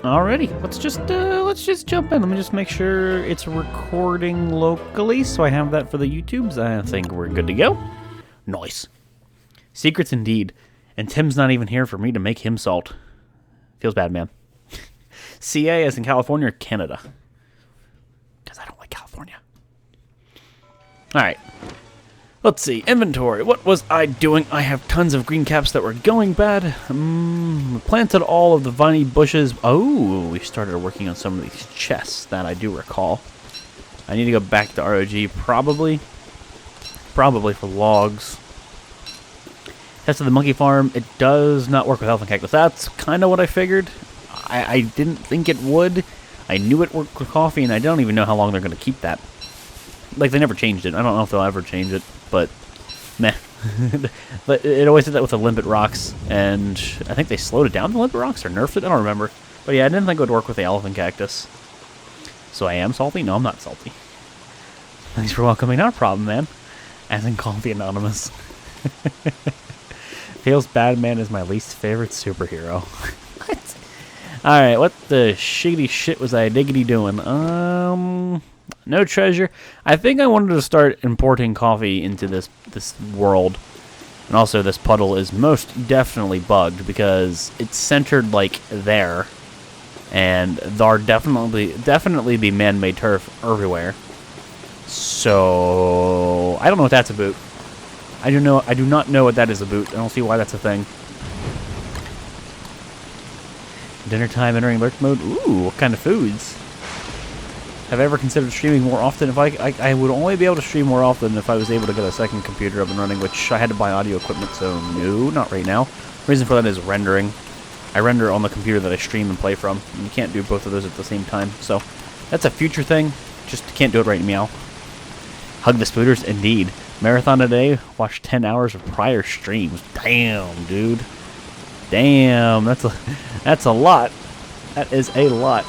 Alrighty, let's just jump in. Let me just make sure it's recording locally, so I have that for the YouTubes. I think we're good to go. Nice. Secrets indeed. And Tim's not even here for me to make him salt. Feels bad, man. CA as in California or Canada? Because I don't like California. Alright. Let's see. Inventory. What was I doing? I have tons of green caps that were going bad. Planted all of the viney bushes. Oh, we started working on some of these chests that I do recall. I need to go back to ROG probably. Probably for logs. Tested the monkey farm. It does not work with elephant cactus. That's kind of what I figured. I didn't think it would. I knew it worked with coffee, and I don't even know how long they're going to keep that. Like, they never changed it. I don't know if they'll ever change it, but meh. But it always did that with the limpet rocks, and I think they slowed it down, the limpet rocks, or nerfed it? I don't remember. But yeah, I didn't think it would work with the elephant cactus. So I am salty? No, I'm not salty. Thanks for welcoming. Not a problem, man. As in Coffee Anonymous. Feels bad, man, is my least favorite superhero. What? Alright, what the shiggity shit was I diggity doing? No treasure. I think I wanted to start importing coffee into this world. And also this puddle is most definitely bugged because it's centered like there. And there are definitely be man-made turf everywhere. So I don't know what that's about. I do not know what that is about. I don't see why that's a thing. Dinner time entering lurk mode. Ooh, what kind of foods? Have I ever considered streaming more often? If I would only be able to stream more often if I was able to get a second computer up and running, which I had to buy audio equipment, so no, not right now. The reason for that is rendering. I render on the computer that I stream and play from, and you can't do both of those at the same time, so that's a future thing. Just can't do it right now. Hug the spooters, indeed. Marathon today, watch 10 hours of prior streams. Damn, dude. Damn, that's a lot. That is a lot.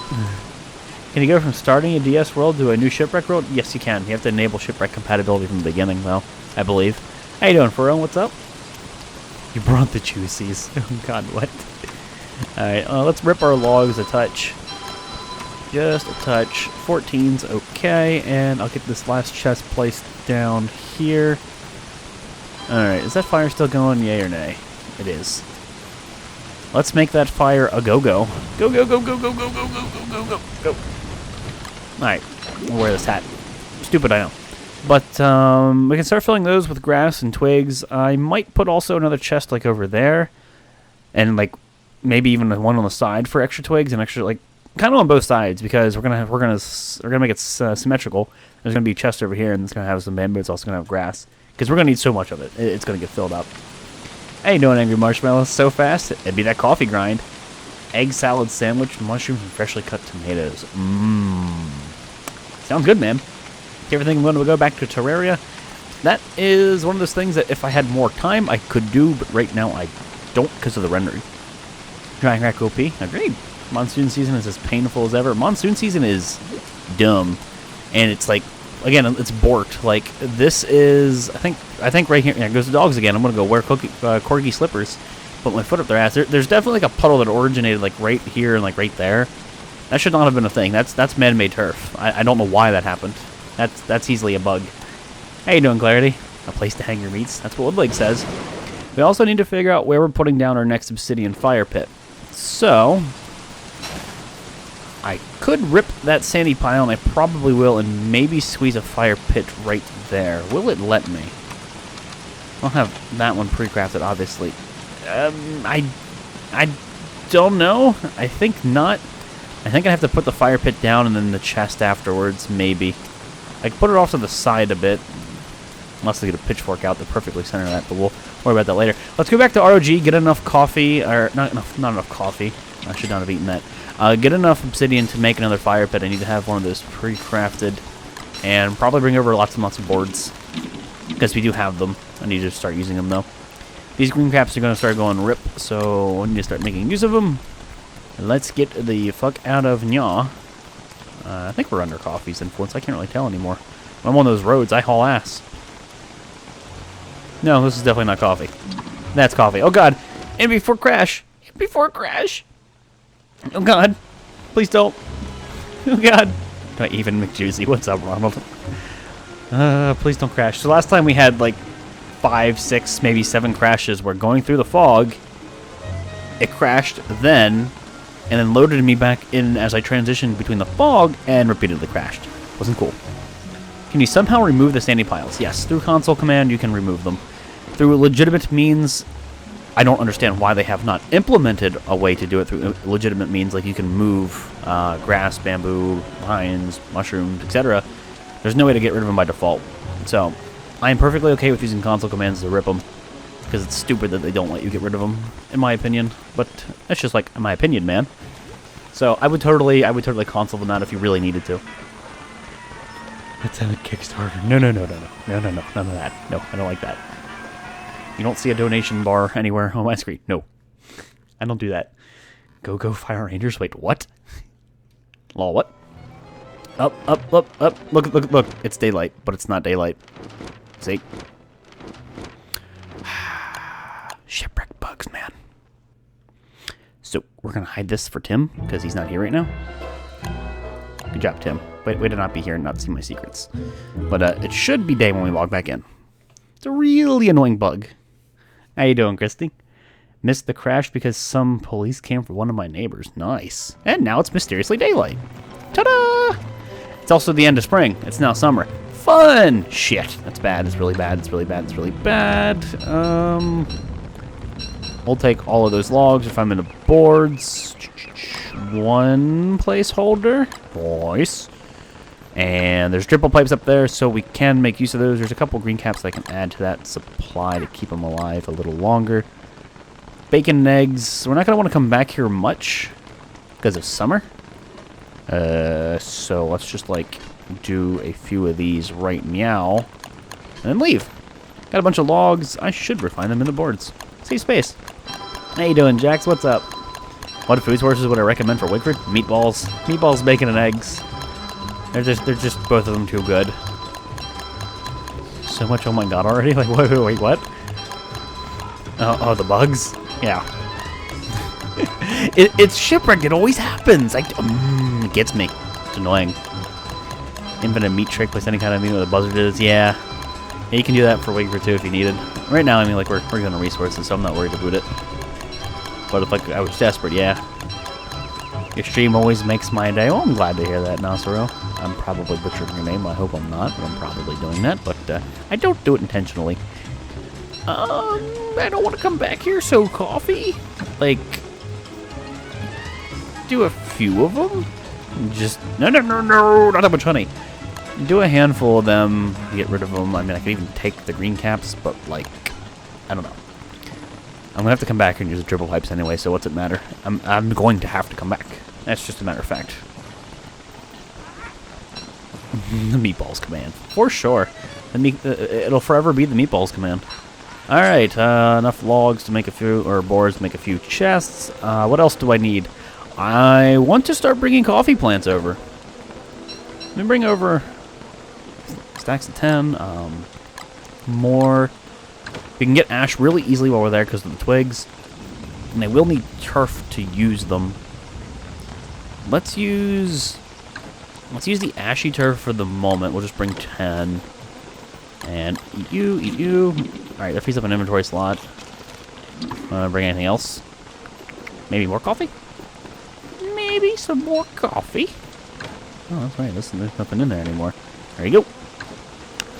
Can you go from starting a DS world to a new Shipwreck world? Yes, you can. You have to enable Shipwreck compatibility from the beginning, though, I believe. How you doing, Furrow? What's up? You brought the juicies. Oh, God, what? Alright, let's rip our logs a touch. Just a touch. 14's okay, and I'll get this last chest placed down here. Alright, is that fire still going, yay or nay? It is. Let's make that fire a go-go. Go, go, go, go, go, go, go, go, go, go, go, go. Alright, we'll wear this hat. Stupid, I know. But, we can start filling those with grass and twigs. I might put also another chest, like, over there. And, like, maybe even one on the side for extra twigs and extra, like, kind of on both sides, because we're gonna make it symmetrical. There's gonna be a chest over here, and it's gonna have some bamboo. It's also gonna have grass, because we're gonna need so much of it. It's gonna get filled up. How you doing, Angry Marshmallow? So fast? It'd be that coffee grind. Egg salad sandwich, mushrooms, and freshly cut tomatoes. Sounds good, man. Everything I'm going to go back to Terraria. That is one of those things that if I had more time, I could do, but right now I don't because of the rendering. Drying Rack OP. Agreed. Monsoon season is as painful as ever. Monsoon season is dumb. And it's like, again, it's borked. Like, this is, I think right here, yeah, goes the dogs again. I'm going to go wear corgi slippers. Put my foot up their ass. There's definitely like a puddle that originated like right here and like right there. That should not have been a thing. That's man-made turf. I don't know why that happened. That's easily a bug. How you doing, Clarity? A place to hang your meats. That's what Woodlake says. We also need to figure out where we're putting down our next obsidian fire pit. So, I could rip that sandy pile, and I probably will, and maybe squeeze a fire pit right there. Will it let me? I'll have that one pre-crafted, obviously. I don't know. I think not. I think I have to put the fire pit down and then the chest afterwards, maybe. I can put it off to the side a bit. Unless I get a pitchfork out to perfectly center that, but we'll worry about that later. Let's go back to ROG, get enough coffee, or not enough coffee. I should not have eaten that. Get enough obsidian to make another fire pit. I need to have one of those pre-crafted. And probably bring over lots and lots of boards. Because we do have them. I need to start using them, though. These green caps are going to start going rip, so I need to start making use of them. Let's get the fuck out of Nya. I think we're under coffee's influence. I can't really tell anymore. When I'm on those roads, I haul ass. No, this is definitely not coffee. That's coffee. Oh, God. And before crash. Before crash. Oh, God. Please don't. Oh, God. Do I even McJuicy? What's up, Ronald? Please don't crash. So last time we had, like, 5, 6, maybe 7 crashes where going through the fog, it crashed then, and then loaded me back in as I transitioned between the fog and repeatedly crashed. Wasn't cool. Can you somehow remove the sandy piles? Yes, through console command you can remove them. Through legitimate means, I don't understand why they have not implemented a way to do it through legitimate means, like you can move grass, bamboo, vines, mushrooms, etc. There's no way to get rid of them by default. So, I am perfectly okay with using console commands to rip them, because it's stupid that they don't let you get rid of them, in my opinion. But that's just like my opinion, man. So I would totally console them out if you really needed to. Let's have a Kickstarter. No, none of that. No, I don't like that. You don't see a donation bar anywhere on my screen. No, I don't do that. Go Fire Rangers. Wait, what? Lol, what? Up. Look. It's daylight, but it's not daylight. See? Shipwrecked bugs, man. So we're gonna hide this for Tim because he's not here right now. Good job, Tim. Way to not be here and not see my secrets. But it should be day when we log back in. It's a really annoying bug. How you doing, Christy? Missed the crash because some police came for one of my neighbors. Nice. And now it's mysteriously daylight. Ta-da! It's also the end of spring. It's now summer. Fun! Shit. That's bad. It's really bad. It's really bad. It's really bad. We'll take all of those logs if I'm in the boards. One placeholder. Nice. And there's triple pipes up there, so we can make use of those. There's a couple green caps that I can add to that supply to keep them alive a little longer. Bacon and eggs. We're not going to want to come back here much because of summer. So let's just, like, do a few of these right meow and then leave. Got a bunch of logs. I should refine them into boards. Save space. How you doing, Jax? What's up? What food sources would I recommend for Wickford? Meatballs. Meatballs, bacon, and eggs. They're just both of them too good. So much, oh my god, already? Like, wait, what? Oh, the bugs? Yeah. It's Shipwrecked, it always happens! It gets me. It's annoying. Infinite meat trick, place any kind of meat where the buzzard is, yeah. Yeah, you can do that for Wickford too if you needed. Right now, I mean, like, we're going to resources, so I'm not worried to boot it. But if, like, I was desperate, yeah. Your stream always makes my day. Oh, I'm glad to hear that, Nasero. I'm probably butchering your name. I hope I'm not, but I'm probably doing that. But I don't do it intentionally. I don't want to come back here, so coffee? Like, do a few of them? Just, no, not that much honey. Do a handful of them, get rid of them. I mean, I could even take the green caps, but, like, I don't know. I'm going to have to come back and use the triple pipes anyway, so what's it matter? I'm going to have to come back. That's just a matter of fact. The meatballs command. For sure. It'll forever be the meatballs command. Alright, enough logs to make a few, or boards to make a few chests. What else do I need? I want to start bringing coffee plants over. Let me bring over stacks of 10, more. We can get ash really easily while we're there because of the twigs. And I will need turf to use them. Let's use the ashy turf for the moment. We'll just bring 10. And eat you. Alright, that frees up an inventory slot. Bring anything else? Maybe more coffee? Maybe some more coffee. Oh, that's right. There's nothing in there anymore. There you go.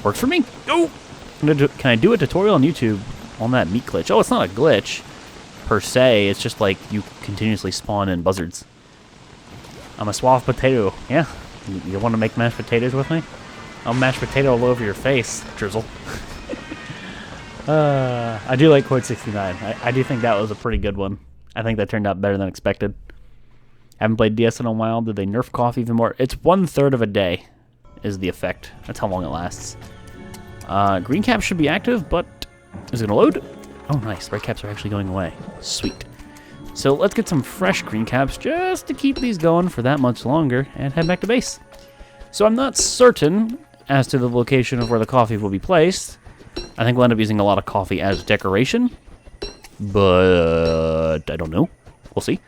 Works for me. Go! Can I do a tutorial on YouTube on that meat glitch? Oh, it's not a glitch per se. It's just like you continuously spawn in buzzards. I'm a suave potato. Yeah. You want to make mashed potatoes with me? I'll mash potato all over your face, Drizzle. I do like Quote 69. I do think that was a pretty good one. I think that turned out better than expected. Haven't played DS in a while. Did they nerf coffee even more? It's 1/3 of a day is the effect. That's how long it lasts. Green caps should be active, but is it going to load? Oh, nice. Red caps are actually going away. Sweet. So let's get some fresh green caps just to keep these going for that much longer and head back to base. So I'm not certain as to the location of where the coffee will be placed, I think we'll end up using a lot of coffee as decoration, but I don't know. We'll see.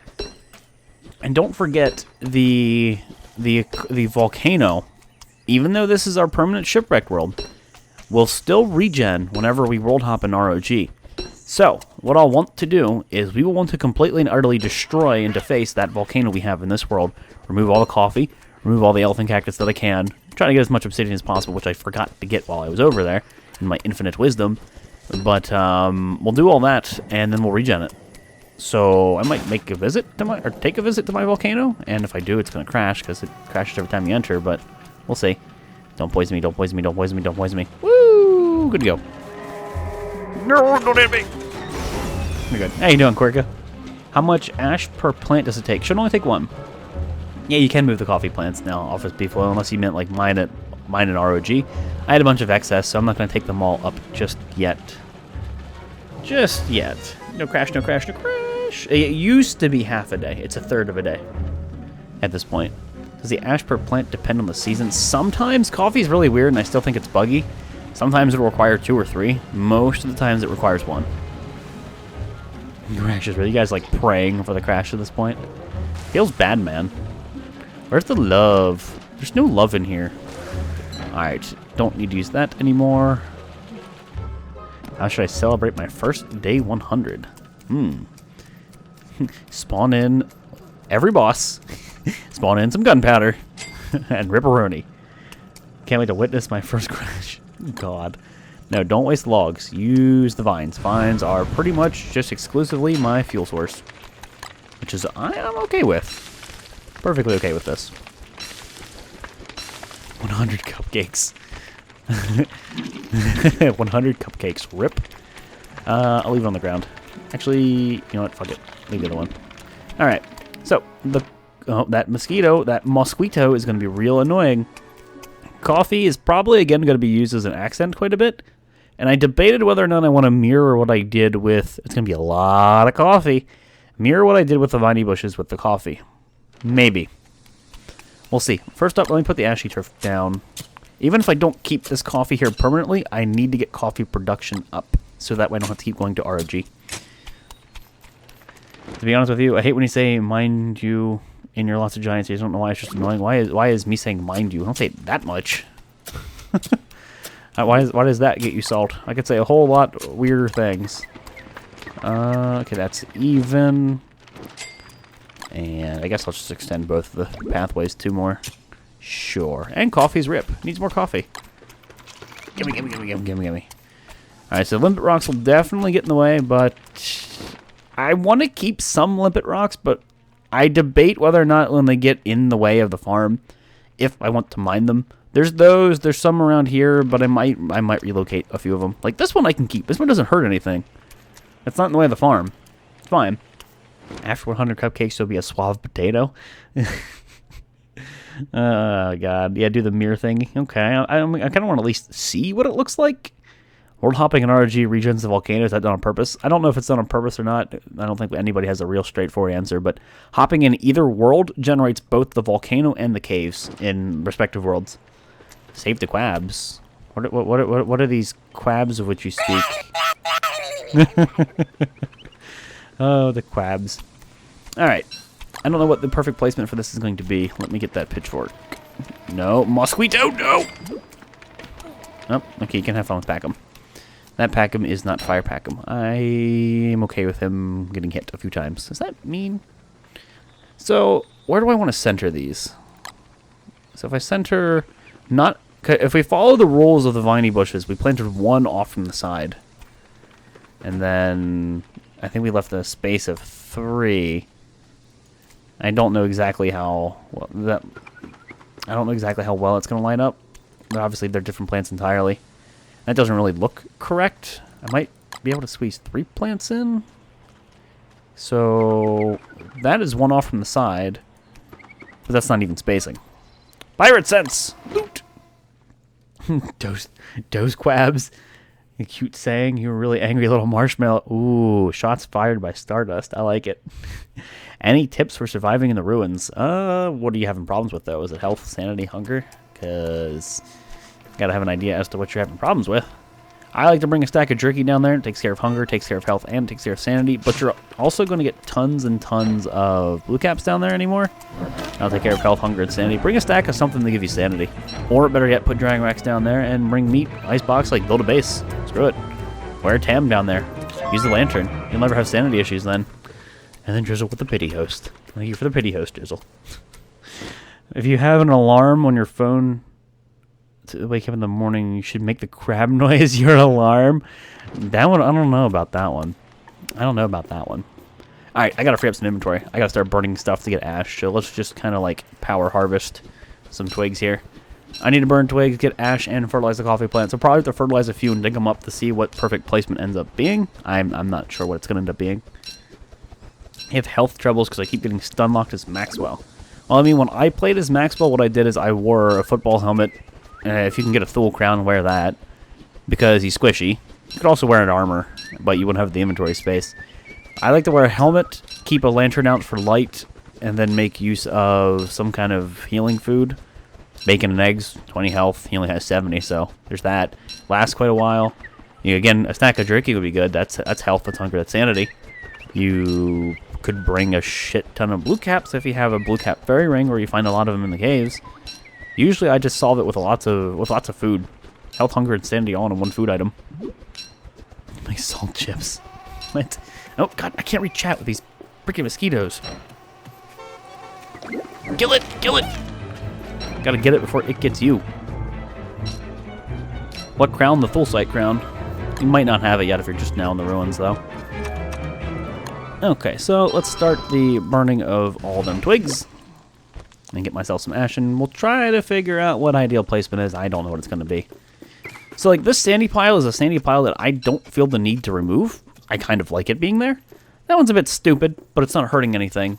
And don't forget the volcano. Even though this is our permanent shipwrecked world, will still regen whenever we world hop in ROG. So, what I'll want to do is we will want to completely and utterly destroy and deface that volcano we have in this world. Remove all the coffee, remove all the elephant cactus that I can, try to get as much obsidian as possible, which I forgot to get while I was over there, in my infinite wisdom. But, we'll do all that, and then we'll regen it. So, I might make a visit to my, or take a visit to my volcano, and if I do, it's going to crash, because it crashes every time you enter, but we'll see. Don't poison me, don't poison me, don't poison me, don't poison me. Woo! Good to go. No, don't hit me! You're good. How you doing, Quirka? How much ash per plant does it take? Should only take one. Yeah, you can move the coffee plants now off as beef oil, unless you meant like mine in ROG. I had a bunch of excess, so I'm not going to take them all up just yet. Just yet. No crash, no crash, no crash. It used to be half a day. It's a third of a day at this point. Does the ash per plant depend on the season? Sometimes coffee is really weird, and I still think it's buggy. Sometimes it'll require 2 or 3. Most of the times it requires 1. Crashes, really? You guys like praying for the crash at this point? Feels bad, man. Where's the love? There's no love in here. Alright, don't need to use that anymore. How should I celebrate my first day 100? Spawn in every boss. Spawn in some gunpowder. And ripperoni. Can't wait to witness my first crash. God. No, don't waste logs. Use the vines. Vines are pretty much just exclusively my fuel source. Which is, I am okay with. Perfectly okay with this. 100 cupcakes. 100 cupcakes. Rip. I'll leave it on the ground. Actually, you know what? Fuck it. Leave the other one. Alright. So, that mosquito is going to be real annoying. Coffee is probably, again, going to be used as an accent quite a bit. And I debated whether or not I want to mirror what I did with... It's going to be a lot of coffee. Mirror what I did with the viney bushes with the coffee. Maybe. We'll see. First up, let me put the ashy turf down. Even if I don't keep this coffee here permanently, I need to get coffee production up. So that way I don't have to keep going to ROG. To be honest with you, I hate when you say, mind you... in your lots of giants, I don't know why it's just annoying. Why is me saying mind you? I don't say it that much. Why does that get you salt? I could say a whole lot weirder things. Okay, that's even. And I guess I'll just extend both the pathways 2 more. Sure. And coffee's rip. Needs more coffee. Gimme. Alright, so limpet rocks will definitely get in the way, but I want to keep some limpet rocks, but I debate whether or not when they get in the way of the farm, if I want to mine them. There's some around here, but I might relocate a few of them. Like this one I can keep. This one doesn't hurt anything. It's not in the way of the farm. It's fine. After 100 cupcakes, there'll be a suave potato. Oh, God. Yeah, do the mirror thing. Okay, I kind of want to at least see what it looks like. World hopping in ROG regens the volcano. Is that done on purpose? I don't know if it's done on purpose or not. I don't think anybody has a real straightforward answer, but hopping in either world generates both the volcano and the caves in respective worlds. Save the quabs. What are these quabs of which you speak? Oh, the quabs. Alright. I don't know what the perfect placement for this is going to be. Let me get that pitchfork. No, mosquito, no! Oh, okay, you can have fun with Packham. That Packham is not Fire Packham. I am okay with him getting hit a few times. Does that mean? So, where do I want to center these? So if I center... not... if we follow the rules of the viney bushes, we planted 1 off from the side. And then... I think we left a space of 3. I don't know exactly how... well, I don't know exactly how well it's going to line up. Obviously, they're different plants entirely. That doesn't really look correct. I might be able to squeeze 3 plants in. So that is 1 off from the side. But that's not even spacing. Pirate sense! Loot! Those quabs. A cute saying. You were really angry little marshmallow. Ooh, shots fired by Stardust. I like it. Any tips for surviving in the ruins? What are you having problems with, though? Is it health, sanity, hunger? Because... gotta have an idea as to what you're having problems with. I like to bring a stack of jerky down there. It takes care of hunger, takes care of health, and takes care of sanity. But you're also going to get tons and tons of blue caps down there anymore. I'll take care of health, hunger, and sanity. Bring a stack of something to give you sanity. Or better yet, put dragon racks down there and bring meat, icebox, like build a base. Screw it. Wear a tam down there. Use the lantern. You'll never have sanity issues then. And then drizzle with the pity host. Thank you for the pity host, drizzle. If you have an alarm on your phone to wake up in the morning, you should make the crab noise your alarm. That one, I don't know about that one. Alright, I gotta free up some inventory. I gotta start burning stuff to get ash, so let's just kind of like power harvest some twigs here. I need to burn twigs, get ash, and fertilize the coffee plant. So probably have to fertilize a few and dig them up to see what perfect placement ends up being. I'm not sure what it's gonna end up being. I have health troubles because I keep getting stun locked as Maxwell. Well, I mean, when I played as Maxwell, what I did is I wore a football helmet. If you can get a Thule crown, wear that, because he's squishy. You could also wear an armor, but you wouldn't have the inventory space. I like to wear a helmet, keep a lantern out for light, and then make use of some kind of healing food. Bacon and eggs, 20 health. He only has 70, so there's that. Lasts quite a while. Again, a stack of jerky would be good. That's health, that's hunger, that's sanity. You could bring a shit ton of blue caps if you have a blue cap fairy ring, where you find a lot of them in the caves. Usually, I just solve it with lots of food, health, hunger, and sanity all in one food item. Like salt chips. What? Oh God, I can't read chat with these freaking mosquitoes. Kill it! Kill it! Gotta get it before it gets you. What crown? The full sight crown. You might not have it yet if you're just now in the ruins, though. Okay, so let's start the burning of all them twigs. And get myself some ash, and we'll try to figure out what ideal placement is. I don't know what it's going to be. So, like, this sandy pile is a sandy pile that I don't feel the need to remove. I kind of like it being there. That one's a bit stupid, but it's not hurting anything.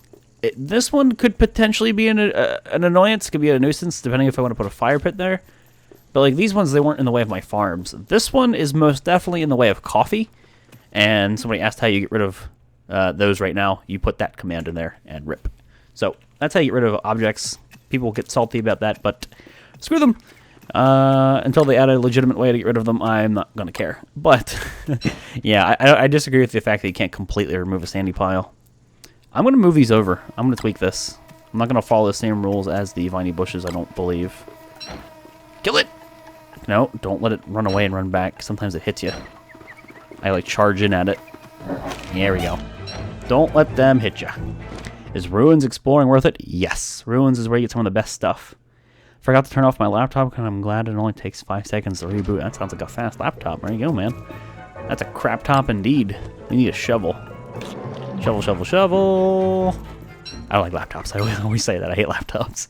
This one could potentially be an annoyance. It could be a nuisance, depending if I want to put a fire pit there. But, like, these ones, they weren't in the way of my farms. This one is most definitely in the way of coffee. And somebody asked how you get rid of those right now. You put that command in there and rip. So, that's how you get rid of objects. People get salty about that, but screw them. Until they add a legitimate way to get rid of them, I'm not going to care. But, yeah, I disagree with the fact that you can't completely remove a sandy pile. I'm going to move these over. I'm going to tweak this. I'm not going to follow the same rules as the viney bushes, I don't believe. Kill it! No, don't let it run away and run back. Sometimes it hits you. I, like, charge in at it. There we go. Don't let them hit you. Is Ruins exploring worth it? Yes. Ruins is where you get some of the best stuff. Forgot to turn off my laptop, and I'm glad it only takes 5 seconds to reboot. That sounds like a fast laptop. There you go, man. That's a crap top indeed. We need a shovel. Shovel, shovel, shovel. I don't like laptops. I always say that. I hate laptops.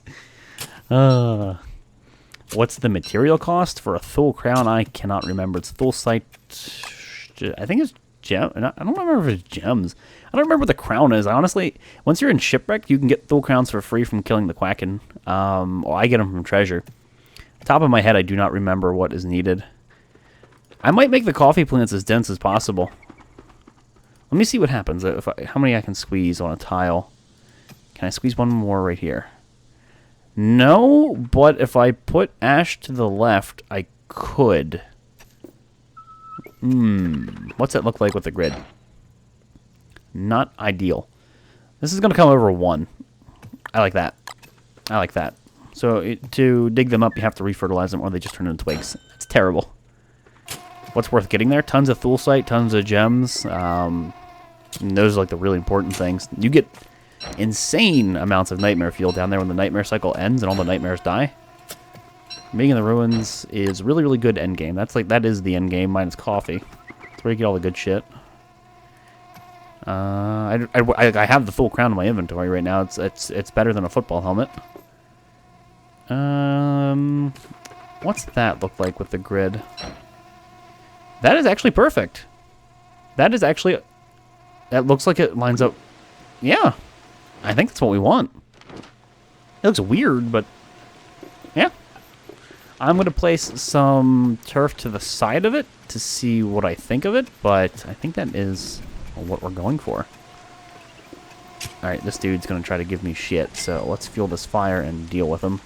What's the material cost for a Thule crown? I cannot remember. It's Thule sight. I think it's gem. I don't remember if it's gems. I don't remember what the crown is. Honestly, once you're in Shipwrecked, you can get Thule crowns for free from killing the Quacken. Or I get them from treasure. Top of my head, I do not remember what is needed. I might make the coffee plants as dense as possible. Let me see what happens. How many I can squeeze on a tile? Can I squeeze one more right here? No, but if I put ash to the left, I could. What's that look like with the grid? Not ideal. This is going to come over 1. I like that. I like that. So to dig them up, you have to refertilize them, or they just turn into twigs. It's terrible. What's worth getting there? Tons of Thulesite, tons of gems. And those are like the really important things. You get insane amounts of nightmare fuel down there when the nightmare cycle ends and all the nightmares die. Being in the ruins is really, really good endgame. That is the endgame minus coffee. That's where you get all the good shit. I have the full crown in my inventory right now. It's better than a football helmet. What's that look like with the grid? That is actually perfect. That looks like it lines up. Yeah, I think that's what we want. It looks weird, but yeah. I'm going to place some turf to the side of it to see what I think of it, but I think that is what we're going for. Alright, this dude's going to try to give me shit, so let's fuel this fire and deal with him.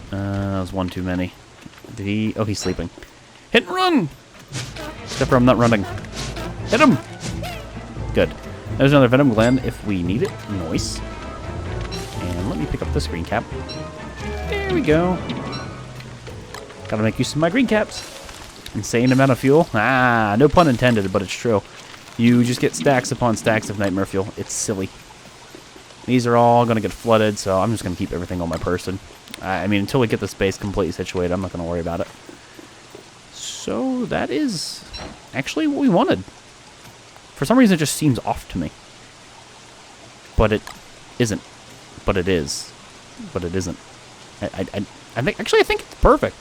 That was one too many. Did he... Oh, he's sleeping. Hit and run! Except for I'm not running. Hit him! Good. There's another venom gland if we need it. Nice. And let me pick up this green cap. There we go. Gotta make use of my green caps. Insane amount of fuel. Ah, no pun intended, but it's true. You just get stacks upon stacks of nightmare fuel. It's silly. These are all going to get flooded, so I'm just going to keep everything on my person. I mean, until we get the space completely situated, I'm not going to worry about it. So that is actually what we wanted. For some reason, it just seems off to me. But it isn't. But it is. But it isn't. I think it's perfect.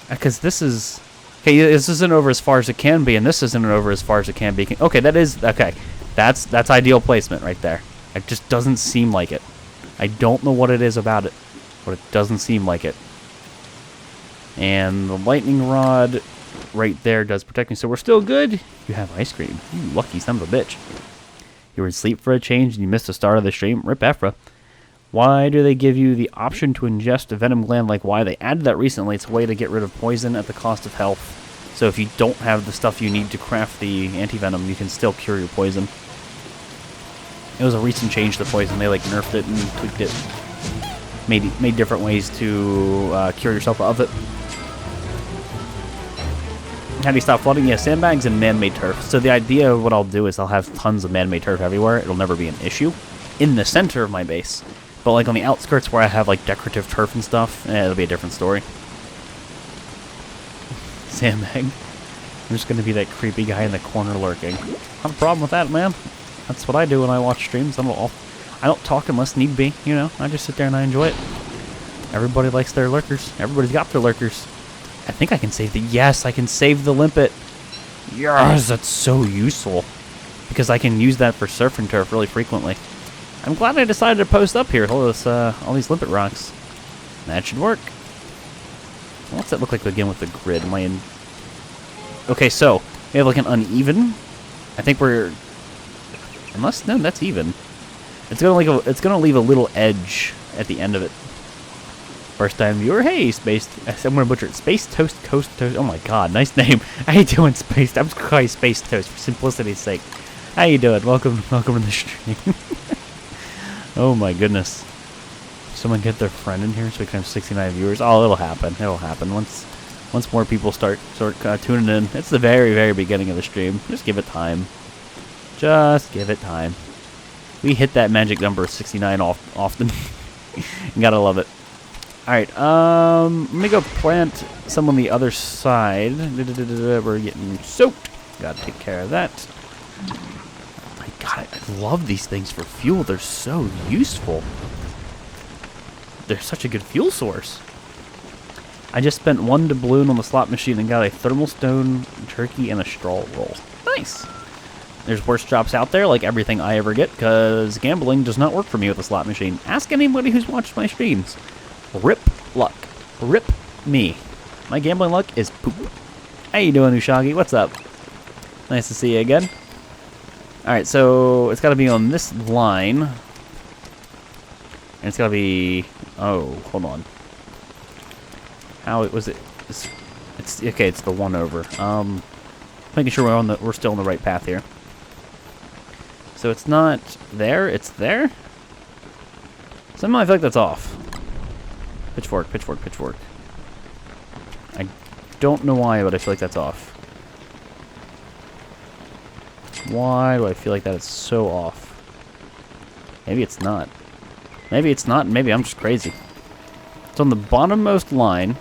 Because this is... Okay, this isn't over as far as it can be, and this isn't over as far as it can be. Okay, that is... Okay, that's ideal placement right there. It just doesn't seem like it. I don't know what it is about it, but it doesn't seem like it. And the lightning rod right there does protect me, so we're still good. You have ice cream. You lucky son of a bitch. You were asleep for a change, and you missed the start of the stream. Rip Afra. Why do they give you the option to ingest a venom gland like why? They added that recently. It's a way to get rid of poison at the cost of health. So if you don't have the stuff you need to craft the anti-venom, you can still cure your poison. It was a recent change to poison. They like nerfed it and tweaked it. Made different ways to cure yourself of it. How do you stop flooding? Yeah, sandbags and man-made turf. So the idea of what I'll do is I'll have tons of man-made turf everywhere. It'll never be an issue. In the center of my base. But like on the outskirts where I have like decorative turf and stuff, it'll be a different story. Sandbag. I'm just gonna be that creepy guy in the corner lurking. Not a problem with that, man. That's what I do when I watch streams. I don't talk unless need be, you know. I just sit there and I enjoy it. Everybody likes their lurkers. Everybody's got their lurkers. I think I can save the... Yes, I can save the limpet. Yes, that's so useful. Because I can use that for surf and turf really frequently. I'm glad I decided to post up here all these limpet rocks. That should work. What's that look like again with the grid? Am I in... Okay, so we have like an uneven. I think we're... Unless... No, that's even. It's gonna leave a little edge at the end of it. First time viewer, hey, Space... I'm gonna butcher it. Space Toast Coast Toast. Oh my god, nice name. How you doing, Space... I'm just calling you Space Toast for simplicity's sake. How you doing? Welcome to the stream. Oh my goodness. Someone get their friend in here so we can have 69 viewers. Oh, it'll happen. It'll happen once more people start tuning in. It's the very, very beginning of the stream. Just give it time. Just give it time. We hit that magic number 69 often. You gotta love it. Alright, let me go plant some on the other side. We're getting soaked. Gotta take care of that. God, I love these things for fuel. They're so useful. They're such a good fuel source. I just spent 1 doubloon on the slot machine and got a thermal stone, turkey, and a straw roll. Nice. There's worse drops out there, like everything I ever get, because gambling does not work for me with the slot machine. Ask anybody who's watched my streams. Rip luck. Rip me. My gambling luck is poop. How you doing, Ushagi? What's up? Nice to see you again. Alright, so it's got to be on this line. And it's got to be... Oh, hold on. How was it? It's okay, it's the one over. Making sure we're still on the right path here. So it's not there, it's there? Somehow I feel like that's off. Pitchfork, pitchfork, pitchfork. I don't know why, but I feel like that's off. Why do I feel like that is so off? Maybe it's not. Maybe it's not, and maybe I'm just crazy. It's on the bottommost line.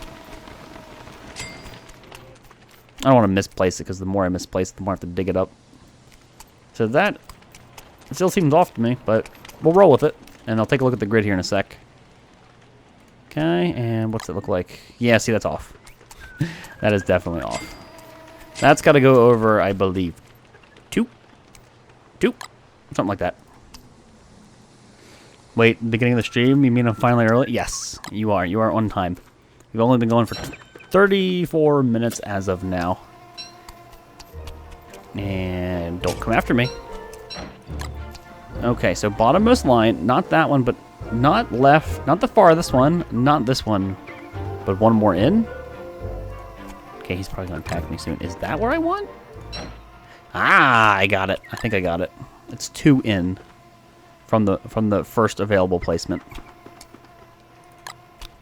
I don't want to misplace it, because the more I misplace it, the more I have to dig it up. So that it still seems off to me, but we'll roll with it. And I'll take a look at the grid here in a sec. Okay, and what's it look like? Yeah, see, that's off. That is definitely off. That's got to go over, I believe, 2? Something like that. Wait, beginning of the stream? You mean I'm finally early? Yes, you are. You are on time. We've only been going for 34 minutes as of now. And don't come after me. Okay, so bottommost line, not that one, but not left, not the farthest one, not this one, but one more in. Okay, he's probably going to attack me soon. Is that where I want? Ah, I got it. I think I got it. It's 2 in from the first available placement.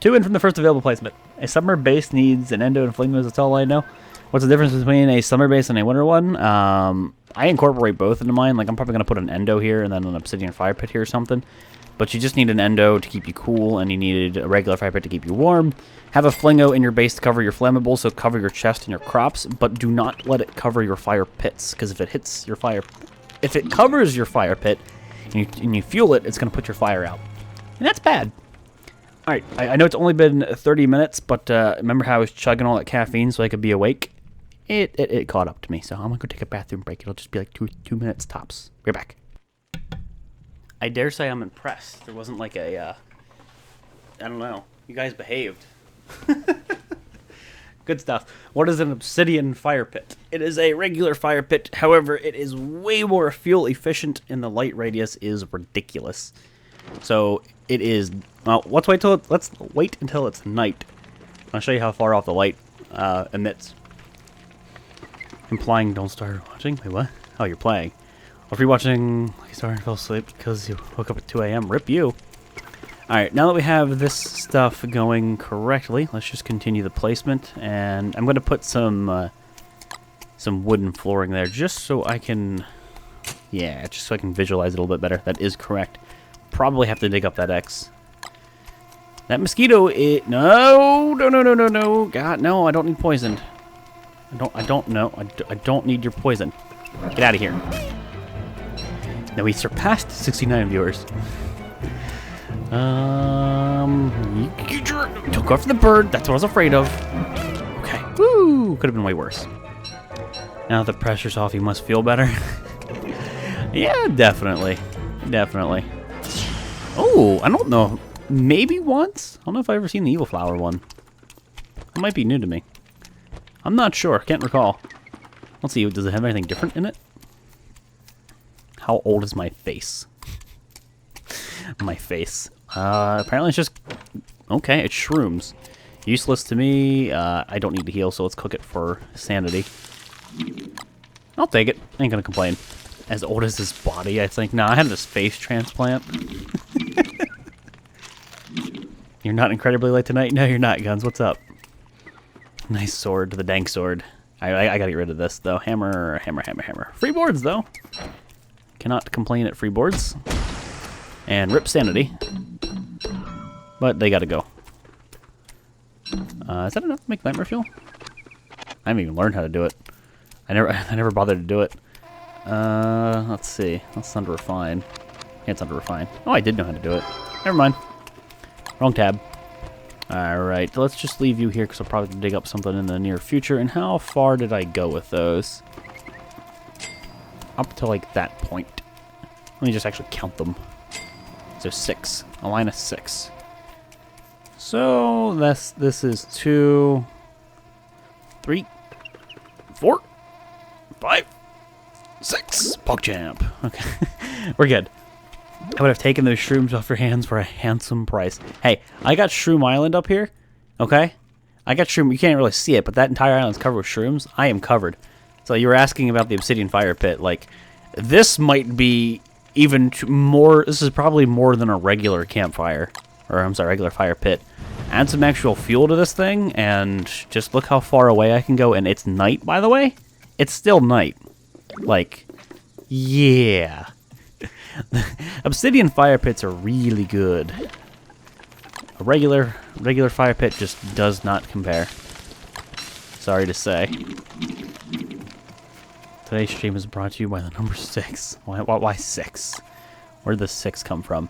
2 in from the first available placement. A summer base needs an endo and flingos. That's all I know. What's the difference between a summer base and a winter one? I incorporate both into mine. Like, I'm probably going to put an endo here and then an obsidian fire pit here or something. But you just need an endo to keep you cool, and you needed a regular fire pit to keep you warm. Have a flingo in your base to cover your flammables, so cover your chest and your crops, but do not let it cover your fire pits, because if it hits your fire... If it covers your fire pit, and you fuel it, it's going to put your fire out. And that's bad. Alright, I know it's only been 30 minutes, but remember how I was chugging all that caffeine so I could be awake? It caught up to me, so I'm going to go take a bathroom break. It'll just be like two minutes tops. We're back. I dare say I'm impressed. There wasn't like a, I don't know. You guys behaved. Good stuff. What is an obsidian fire pit? It is a regular fire pit. However, it is way more fuel efficient, and the light radius is ridiculous. So it is. Well, let's wait until it's night. I'll show you how far off the light emits. Implying don't start watching. Wait, what? Oh, you're playing. Well, if you're watching, you started and fell asleep because you woke up at 2 a.m. Rip you. Alright, now that we have this stuff going correctly, let's just continue the placement. And I'm going to put some wooden flooring there just so I can... Yeah, just so I can visualize it a little bit better. That is correct. Probably have to dig up that X. That mosquito, no, God, no, I don't need poisoned. I don't need your poison. Get out of here. Now we surpassed 69 viewers. Don't go after the bird. That's what I was afraid of. Okay. Woo! Could have been way worse. Now that the pressure's off, you must feel better. Yeah, definitely. Definitely. Oh, I don't know. Maybe once? I don't know if I've ever seen the evil flower one. It might be new to me. I'm not sure. Can't recall. Let's see. Does it have anything different in it? How old is my face? My face. Apparently it's just... Okay, it's shrooms. Useless to me. I don't need to heal, so let's cook it for sanity. I'll take it. Ain't gonna complain. As old as his body, I think. Nah, I had this face transplant. You're not incredibly late tonight? No, you're not, Guns. What's up? Nice sword. The dank sword. I gotta get rid of this, though. Hammer. Free boards, though. Cannot complain at free boards. And rip sanity. But they gotta go. Is that enough to make nightmare fuel? I haven't even learned how to do it. I never bothered to do it. Let's see. That's under refine. Yeah, it's under refine. Oh, I did know how to do it. Never mind. Wrong tab. Alright, let's just leave you here because I'll probably dig up something in the near future. And how far did I go with those? Up to like that point. Let me just actually count them. So 6. A line of 6. So this is 2, 3, 4, 5, 6. PogChamp. Okay. We're good. I would have taken those shrooms off your hands for a handsome price. Hey, I got Shroom Island up here. Okay? I got Shroom. You can't really see it, but that entire island's covered with shrooms. I am covered. So you were asking about the obsidian fire pit. Like, this might be even more... This is probably more than a regular campfire. Or, I'm sorry, regular fire pit. Add some actual fuel to this thing, and just look how far away I can go. And it's night, by the way. It's still night. Like, yeah. Obsidian fire pits are really good. A regular fire pit just does not compare. Sorry to say. Today's stream is brought to you by the number 6. Why 6? Where did the 6 come from?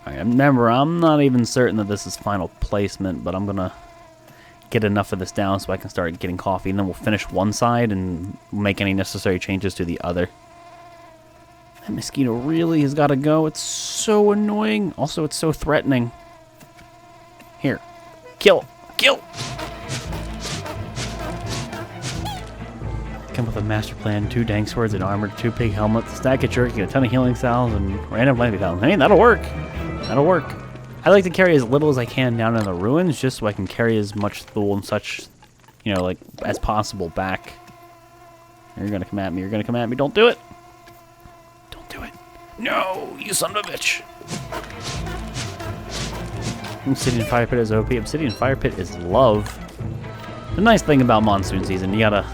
Alright, remember, I'm not even certain that this is final placement, but I'm gonna get enough of this down so I can start getting coffee, and then we'll finish one side and make any necessary changes to the other. That mosquito really has got to go. It's so annoying. Also, it's so threatening. Here. Kill. Kill! Come with a master plan, 2 dank swords, an armor, 2 pig helmets, a stack of jerky, a ton of healing salves, and random life talents. Hey, that'll work. That'll work. I like to carry as little as I can down in the ruins, just so I can carry as much thule and such you know, like, as possible back. You're gonna come at me. You're gonna come at me. Don't do it. Don't do it. No, you son of a bitch. Obsidian Fire Pit is OP. Obsidian Fire Pit is love. The nice thing about monsoon season, you gotta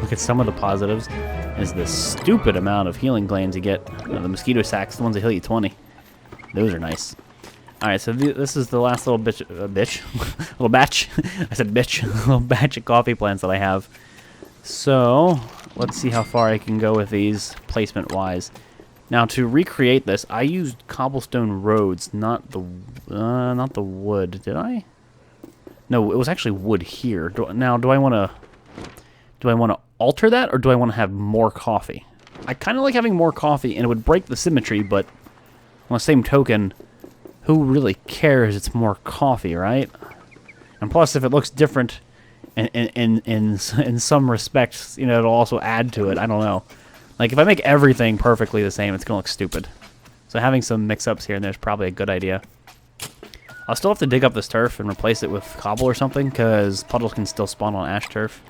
look at some of the positives, is the stupid amount of healing glands you get. The mosquito sacks, the ones that heal you 20. Those are nice. Alright, so this is the last little little batch. I said bitch. Little batch of coffee plants that I have. So, let's see how far I can go with these placement-wise. Now, to recreate this, I used cobblestone roads, not the wood. Did I? No, it was actually wood here. Do I want to alter that, or do I want to have more coffee? I kind of like having more coffee, and it would break the symmetry, but on the same token, who really cares? It's more coffee, right? And plus, if it looks different in some respects, you know, it'll also add to it. I don't know. Like, if I make everything perfectly the same, it's going to look stupid. So having some mix-ups here and there is probably a good idea. I'll still have to dig up this turf and replace it with cobble or something, because puddles can still spawn on ash turf.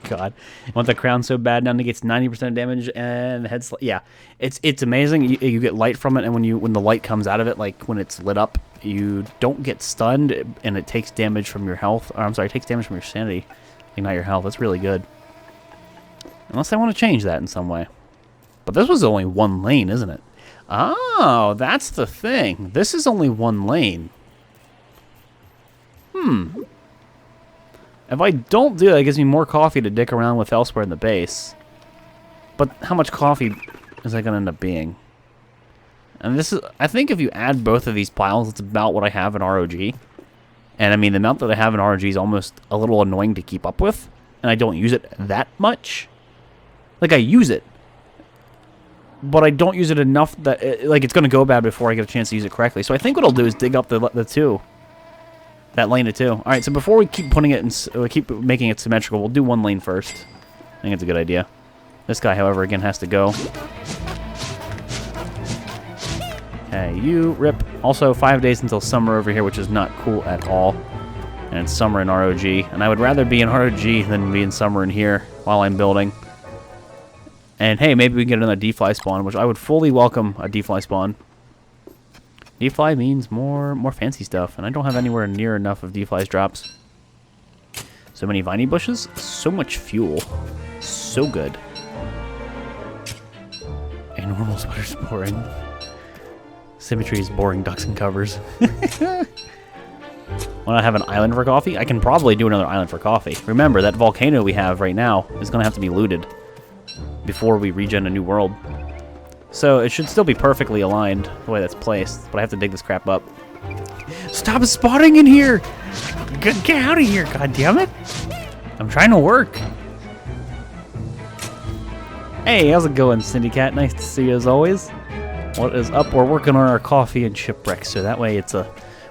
God. I want the crown so bad. Now negates 90% damage and head yeah. It's amazing. You get light from it, and when the light comes out of it, like when it's lit up, you don't get stunned, and it takes damage from your health. Or, I'm sorry, it takes damage from your sanity, not your health. That's really good. Unless I want to change that in some way. But this was only one lane, isn't it? Oh, that's the thing. This is only one lane. If I don't do that, it gives me more coffee to dick around with elsewhere in the base. But how much coffee is that going to end up being? And this is, I think if you add both of these piles, it's about what I have in ROG. And I mean, the amount that I have in ROG is almost a little annoying to keep up with. And I don't use it that much. Like, I use it. But I don't use it enough that, it's going to go bad before I get a chance to use it correctly. So I think what I'll do is dig up the two. That lane of two. Alright, so before we keep putting it in, keep making it symmetrical, we'll do one lane first. I think it's a good idea. This guy, however, again, has to go. Okay, you rip. Also, 5 days until summer over here, which is not cool at all. And it's summer in ROG. And I would rather be in ROG than be in summer in here while I'm building. And hey, maybe we can get another D-fly spawn, which I would fully welcome a D-fly spawn. D-fly means more fancy stuff, and I don't have anywhere near enough of D-fly's drops. So many viney bushes, so much fuel, so good. A normal sweater's boring. Symmetry is boring, ducks and covers. When I have an island for coffee, I can probably do another island for coffee. Remember, that volcano we have right now is going to have to be looted before we regen a new world. So it should still be perfectly aligned the way that's placed, but I have to dig this crap up. Stop spawning in here! Get out of here, god damn it! I'm trying to work. Hey, how's it going, Cindy Cat? Nice to see you as always. What is up? We're working on our coffee and shipwreck, so that way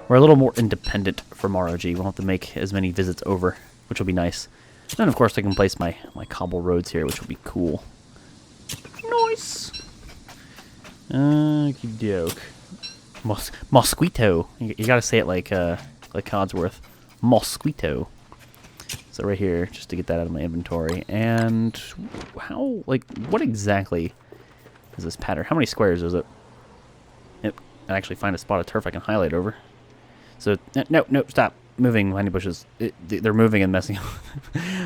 we're a little more independent from ROG. We won't have to make as many visits over, which will be nice. And of course I can place my cobble roads here, which will be cool. Nice! Okie doke. Mosquito. You gotta say it like Codsworth. Mosquito. So right here, just to get that out of my inventory. And what exactly is this pattern? How many squares is it? Yep. I actually find a spot of turf I can highlight over. So, no, stop moving, viney bushes. They're moving and messing up.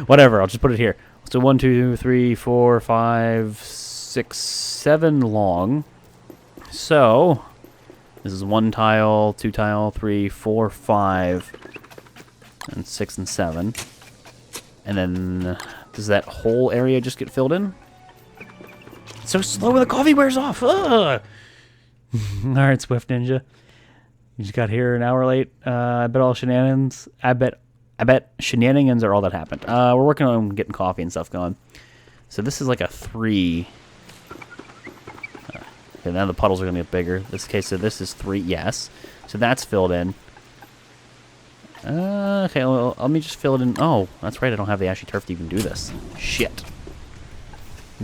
Whatever, I'll just put it here. So 1, 2, 3, 4, 5, 6, 7 long. So, this is 1 tile, 2 tile, 3, 4, 5, and 6 and 7. And then, does that whole area just get filled in? It's so slow when the coffee wears off! Alright, Swift Ninja. You just got here an hour late. I bet all shenanigans. I bet shenanigans are all that happened. We're working on getting coffee and stuff going. So this is like a 3. Okay, now the puddles are going to get bigger. This case, so this is 3, yes. So that's filled in. Okay, well, let me just fill it in. Oh, that's right, I don't have the ashy turf to even do this. Shit.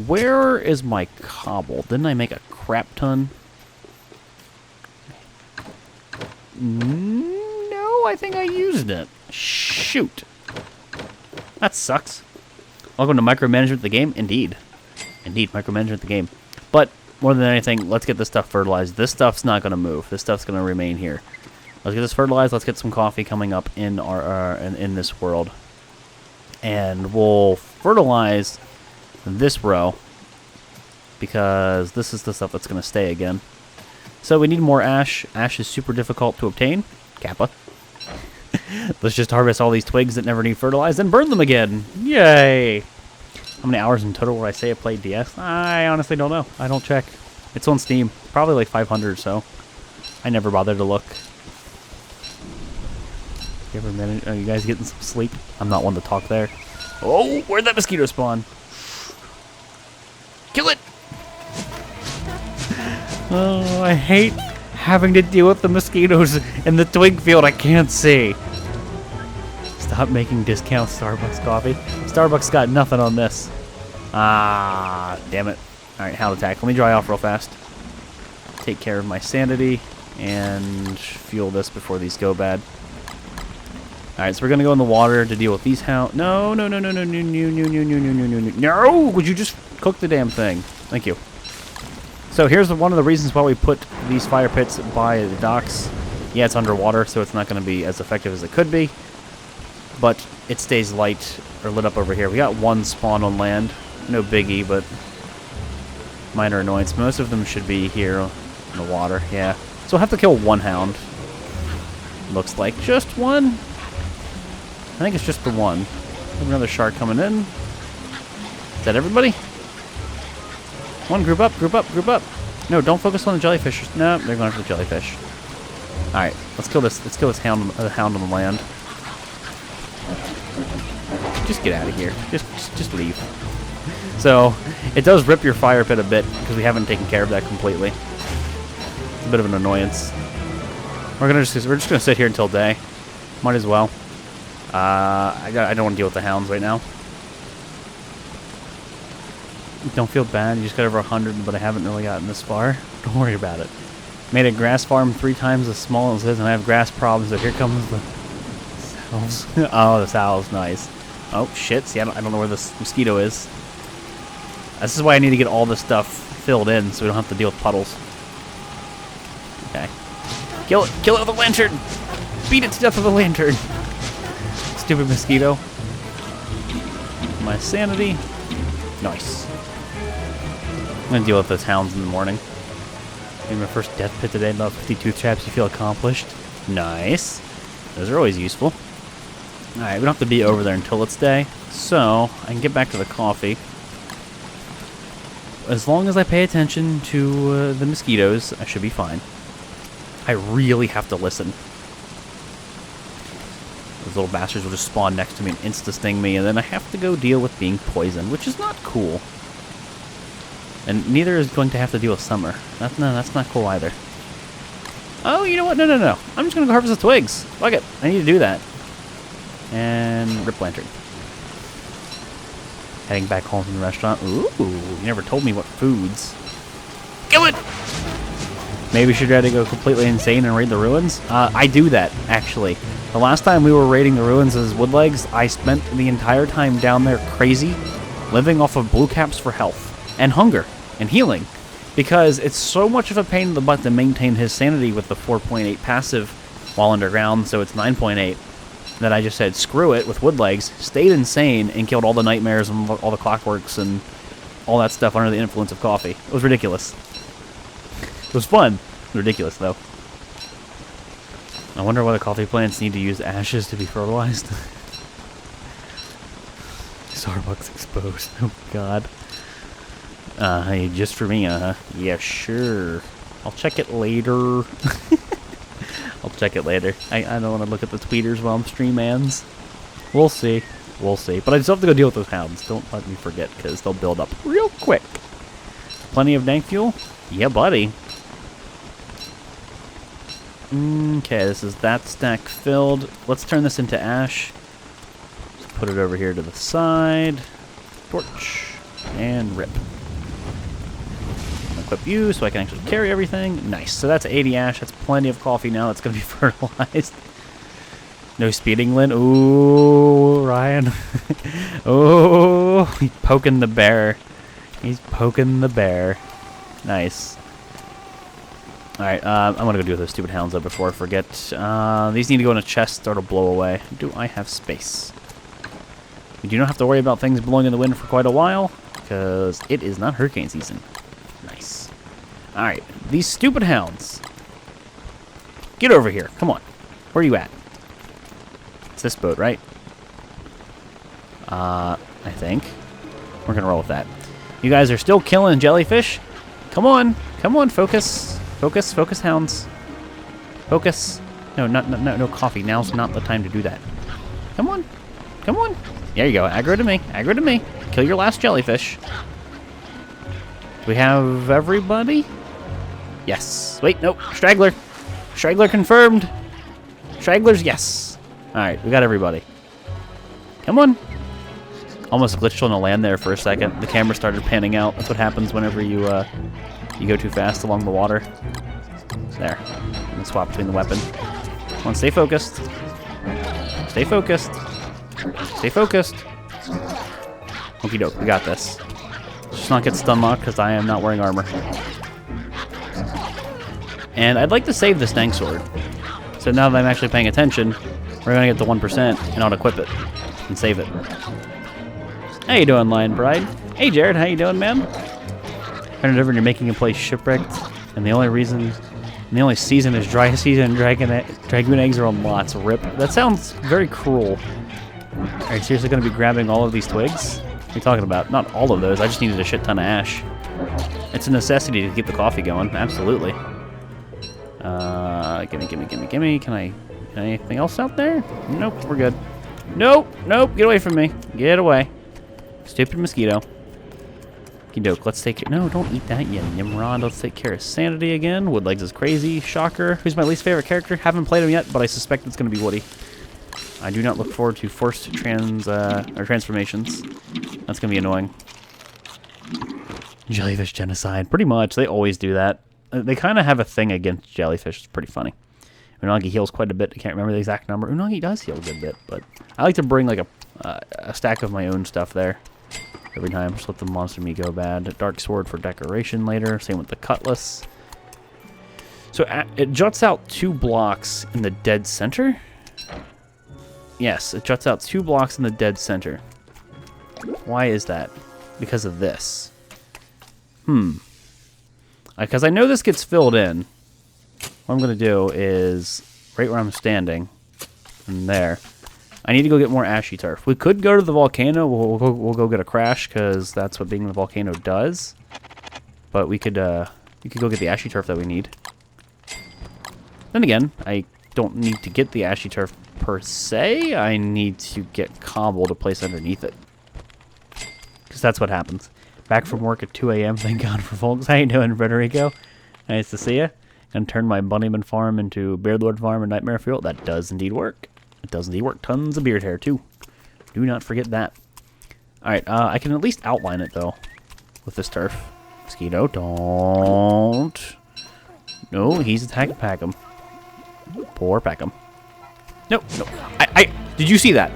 Where is my cobble? Didn't I make a crap ton? No, I think I used it. Shoot. That sucks. Welcome to micromanagement of the game. Indeed. Indeed, micromanagement of the game. But more than anything, let's get this stuff fertilized. This stuff's not going to move. This stuff's going to remain here. Let's get this fertilized. Let's get some coffee coming up in our in this world. And we'll fertilize this row because this is the stuff that's going to stay again. So we need more ash. Ash is super difficult to obtain. Kappa. Let's just harvest all these twigs that never need fertilized and burn them again. Yay! How many hours in total would I say I played DS? I honestly don't know. I don't check. It's on Steam. Probably like 500 or so. I never bothered to look. You ever manage? Are you guys getting some sleep? I'm not one to talk there. Oh, where'd that mosquito spawn? Kill it! Oh, I hate having to deal with the mosquitoes in the twig field I can't see. Stop making discount Starbucks coffee. Starbucks got nothing on this. Ah, damn it. Alright, Hound attack. Let me dry off real fast. Take care of my sanity and fuel this before these go bad. Alright, so we're gonna go in the water to deal with these hound. No, no, no, no, no, no, no, no, no, no, no, no, no, no. No! Would you just cook the damn thing? Thank you. So here's one of the reasons why we put these fire pits by the docks. Yeah, it's underwater, so it's not going to be as effective as it could be. But it stays light or lit up over here. We got one spawn on land. No biggie, but minor annoyance. Most of them should be here in the water. Yeah. So we'll have to kill one hound. Looks like just one. I think it's just the one. We have another shark coming in. Is that everybody? One, group up, group up, group up. No, don't focus on the jellyfish. No, they're going for the jellyfish. Alright, let's kill this. Let's kill this hound on the land. Just get out of here. Just leave. So, it does rip your fire pit a bit because we haven't taken care of that completely. It's a bit of an annoyance. We're just gonna sit here until day. Might as well. I don't want to deal with the hounds right now. Don't feel bad. You just got over 100, but I haven't really gotten this far. Don't worry about it. Made a grass farm 3 times as small as this, and I have grass problems. So here comes the sows. Oh, the sows, nice. Oh shit! See, I don't know where this mosquito is. This is why I need to get all this stuff filled in, so we don't have to deal with puddles. Okay. Kill it! Kill it with a lantern! Beat it to death with a lantern! Stupid mosquito. My sanity. Nice. I'm gonna deal with those hounds in the morning. In my first death pit today, about 52 traps, you feel accomplished. Nice. Those are always useful. Alright, we don't have to be over there until it's day, so I can get back to the coffee. As long as I pay attention to the mosquitoes, I should be fine. I really have to listen. Those little bastards will just spawn next to me and insta-sting me, and then I have to go deal with being poisoned, which is not cool. And neither is going to have to deal with summer. That's not cool either. Oh, you know what? No. I'm just going to go harvest the twigs. Fuck it. I need to do that. And rip lantern. Heading back home from the restaurant. Ooh, you never told me what foods. Kill it! Maybe we should try to go completely insane and raid the ruins. I do that, actually. The last time we were raiding the ruins as Woodlegs, I spent the entire time down there crazy, living off of blue caps for health, and hunger, and healing. Because it's so much of a pain in the butt to maintain his sanity with the 4.8 passive while underground, so it's 9.8, that I just said, screw it, with Woodlegs, stayed insane, and killed all the nightmares and all the clockworks and all that stuff under the influence of coffee. It was ridiculous. It was fun. Ridiculous, though. I wonder why the coffee plants need to use ashes to be fertilized. Starbucks exposed. Oh, God. Hey, just for me, yeah, sure. I'll check it later. I'll check it later. I don't want to look at the tweeters while I'm stream-ans. We'll see. We'll see. But I still have to go deal with those hounds. Don't let me forget, because they'll build up real quick. Plenty of dank fuel? Yeah, buddy. Okay, this is that stack filled. Let's turn this into ash. Just put it over here to the side. Torch. And rip. Equip you so I can actually carry everything. Nice. So that's 80 ash. That's plenty of coffee now. That's going to be fertilized. No speeding, Lynn. Ooh, Ryan. Oh, he's poking the bear. He's poking the bear. Nice. Alright, I'm gonna go do those stupid hounds up before I forget. These need to go in a chest or to blow away. Do I have space? We do not have to worry about things blowing in the wind for quite a while, because it is not hurricane season. Nice. Alright, these stupid hounds. Get over here. Come on. Where are you at? It's this boat, right? I think. We're gonna roll with that. You guys are still killing jellyfish? Come on. Come on, focus. Focus, focus, hounds. Focus. No, no coffee. Now's not the time to do that. Come on. Come on. There you go. Aggro to me. Aggro to me. Kill your last jellyfish. We have everybody? Yes. Wait, nope. Straggler. Straggler confirmed. Stragglers, yes. Alright, we got everybody. Come on. Almost glitched on the land there for a second. The camera started panning out. That's what happens whenever you go too fast along the water. There. And then swap between the weapon. Come on, stay focused. Stay focused. Stay focused. Okie doke, we got this. Just not get stun locked because I am not wearing armor. And I'd like to save the Stank Sword. So now that I'm actually paying attention, we're going to get to 1% and I'll equip it and save it. How you doing, Lion Bride? Hey, Jared, how you doing, man? Turn it over and you're making him play Shipwrecked, and the only season is dry season, dragon eggs are on lots. Rip. That sounds very cruel. Are you seriously going to be grabbing all of these twigs? What are you talking about? Not all of those. I just needed a shit ton of ash. It's a necessity to keep the coffee going. Absolutely. Gimme. Can anything else out there? Nope, we're good. Nope. Get away from me. Get away. Stupid mosquito. Doke, let's take it. No, don't eat that, you Nimrod. Let's take care of sanity again. Woodlegs is crazy. Shocker. Who's my least favorite character? Haven't played him yet, but I suspect it's going to be Woody. I do not look forward to forced transformations. That's going to be annoying. Jellyfish genocide. Pretty much. They always do that. They kind of have a thing against jellyfish. It's pretty funny. Unagi heals quite a bit. I can't remember the exact number. Unagi does heal a good bit, but I like to bring like a stack of my own stuff there. Every time, just let the monster meat go bad. Dark sword for decoration later. Same with the cutlass. So it juts out 2 blocks in the dead center. Yes, it juts out 2 blocks in the dead center. Why is that? Because of this. Because I know this gets filled in. What I'm going to do is, right where I'm standing, and there, I need to go get more ashy turf. We could go to the volcano. We'll go get a crash, because that's what being in the volcano does. But we could go get the ashy turf that we need. Then again, I don't need to get the ashy turf per se. I need to get cobble to place underneath it. Because that's what happens. Back from work at 2 a.m. Thank God for Volx. How you doing, Frederico? Nice to see you. And turn my Bunnyman farm into Beardlord farm and Nightmare Field. That does indeed work. It does indeed work. Tons of beard hair, too. Do not forget that. Alright, I can at least outline it, though, with this turf. Mosquito, don't. No, he's attacking Packham. Poor Packham. No. Did you see that?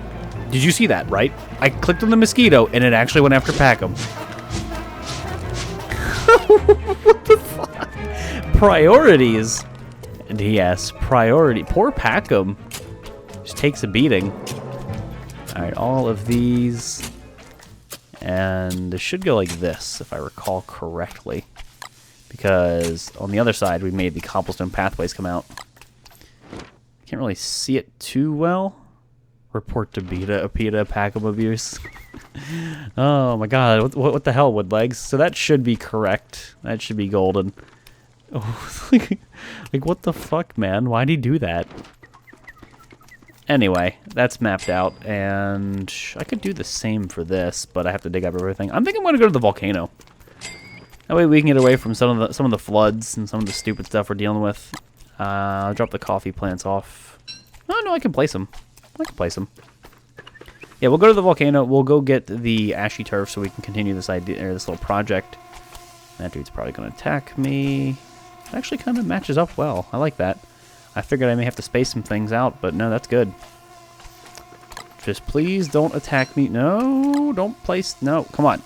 Did you see that, right? I clicked on the mosquito, and it actually went after Packham. What the fuck? Priorities. Yes, priority. Poor Packham. Just takes a beating. Alright, all of these. And this should go like this, if I recall correctly. Because on the other side, we made the cobblestone pathways come out. Can't really see it too well. Report to PETA, Packham abuse. Oh my god, what the hell, Woodlegs? So that should be correct. That should be golden. Oh, like what the fuck, man? Why'd he do that? Anyway, that's mapped out, and I could do the same for this, but I have to dig up everything. I'm thinking I'm gonna go to the volcano. That way we can get away from some of the floods and some of the stupid stuff we're dealing with. I'll drop the coffee plants off. Oh no, I can place them. Yeah, we'll go to the volcano. We'll go get the ashy turf so we can continue this idea or this little project. That dude's probably gonna attack me. It actually kind of matches up well. I like that. I figured I may have to space some things out, but no, that's good. Just please don't attack me. No, don't place. No, come on.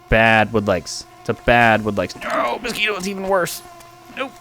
Bad wood legs. It's a bad wood legs. No, mosquito, it's even worse. Nope.